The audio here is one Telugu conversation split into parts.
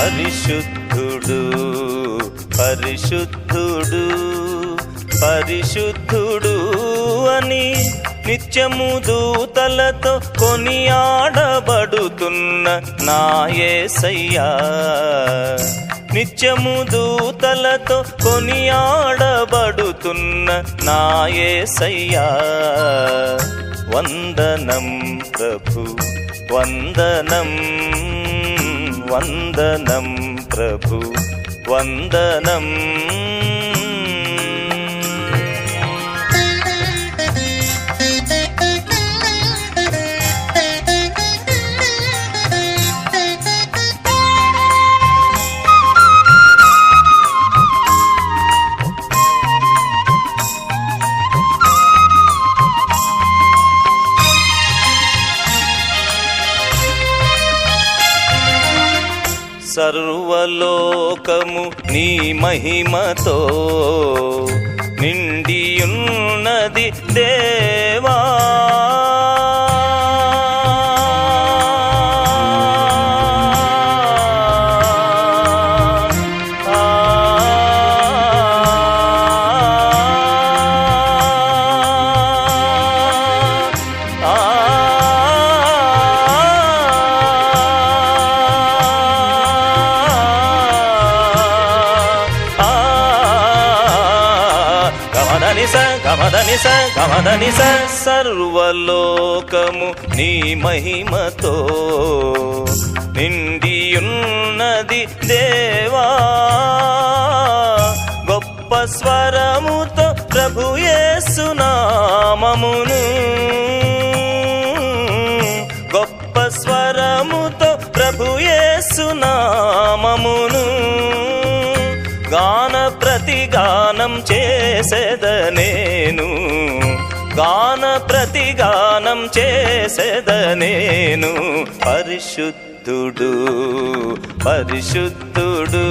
పరిశుద్ధుడు పరిశుద్ధుడు పరిశుద్ధుడు అని నిత్యము దూతలతో కొనియాడబడుతున్న నా యేసయ్యా, నిత్యము దూతలతో కొనియాడబడుతున్న నా యేసయ్యా. వందనం ప్రభు వందనం వందనం ప్రభు వందనం. సర్వలోకము నీ మహిమతో నిండియున్నది దేవా, గమదనిస గమదనిస. సర్వలోకము నీ మహిమతో నిండియున్నది దేవా, గొప్ప స్వరముతో ప్రభు యేసు నామమును, గొప్ప స్వరముతో ప్రభు యేసు నామమును గాన ప్రతిగానం చేసేద నేను, గాన ప్రతిగానం చేసేద నేను. పరిశుద్ధుడు పరిశుద్ధుడు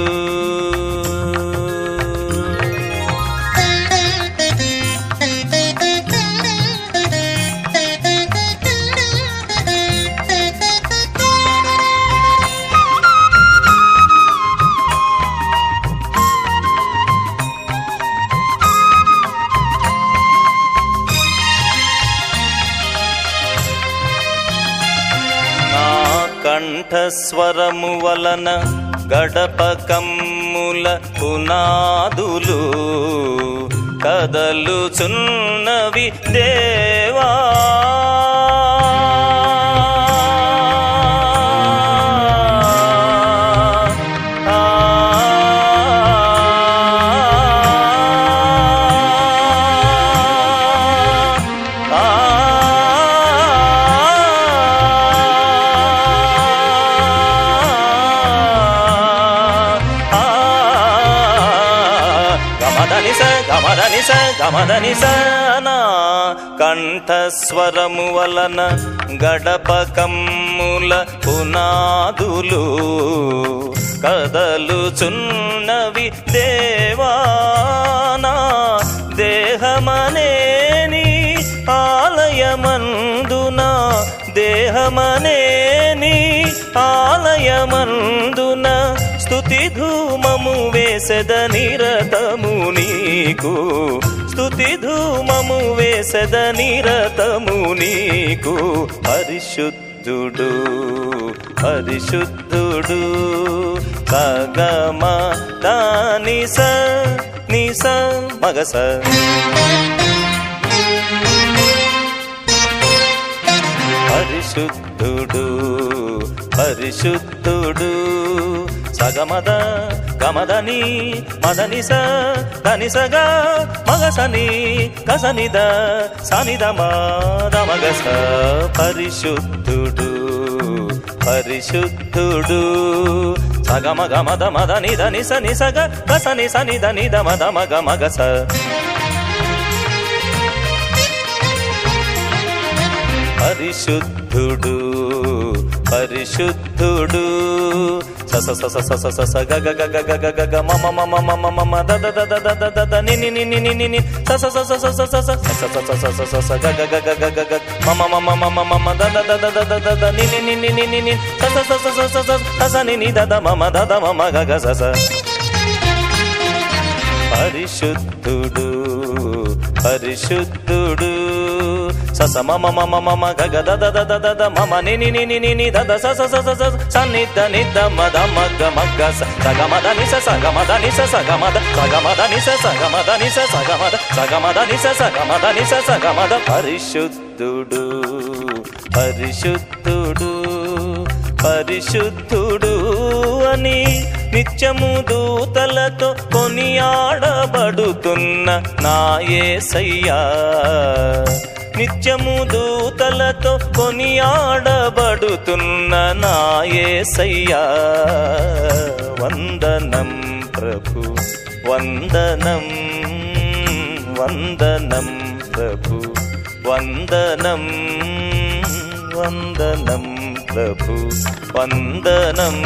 కంఠస్వరము వలన గడప కమ్ముల పునాదులు కదలుచున్నవి దేవా, గమదనిస గమదనిస. నా కంఠస్వరము వలన గడప కమ్ముల పునాదులు కదలుచున్నవి దేవా, నా దేహమనేని ఆలయమందున, దేహమనేని ఆలయమందున స్తుతి ధూమము వేసెద నిరతము నీకు, స్తుతి ధూమము వేసెద నిరతము నీకు. పరిశుద్ధుడు పరిశుద్ధుడు సగమ దానిస నిస మగస. పరిశుద్ధుడు పరిశుద్ధుడు సగమద గమదని మదనిస ధనిసగా మగసని కసనిద సనిదమ దమగస. పరిశుద్ధుడు పరిశుద్ధుడు సగమ గమద మదని ధనిస నిసగ కసని సనిద నిదమ దమగ మగస. పరిశుద్ధుడు పరిశుద్ధుడు సస సస సస సస గ గ గ గ గ గ గ గ మమ మమ మమ మమ the the the the the the the the ని ని ని ని ని ని ని సస సస సస సస సస సస సస సస సస గ గ గ గ గ గ గ మమ మమ మమ మమ the the the the the the the the ని ని ని ని ని ని ని సస సస సస సస సస ని ని ద ద మమ ద ద మమ గ గ సస పరిశుద్ధుడు పరిశుద్ధుడు సస మమ మమ మమ గ గ the the the the the the మమ ని ని ని ని ని ని ద ద స స స స స సని ద ని ద మ ద మ గ మ గ స స గ మ ద ని స స గ మ ద ని స స గ మ ద స గ మ ద ని స స గ మ ద ని స స గ మ ద స గ మ ద ని స స గ మ ద ని స స గ మ ద పరిశుద్ధుడు పరిశుద్ధుడు పరిశుద్ధుడు అని నిత్యము దూతలతో కొనియాడబడుతున్న నా యేసయ్యా నిత్యము దూతలతో కొనియాడబడుతున్న నా యేసయ్యా వందనం ప్రభు వందనం వందనం ప్రభు వందనం వందనం ప్రభు వందనం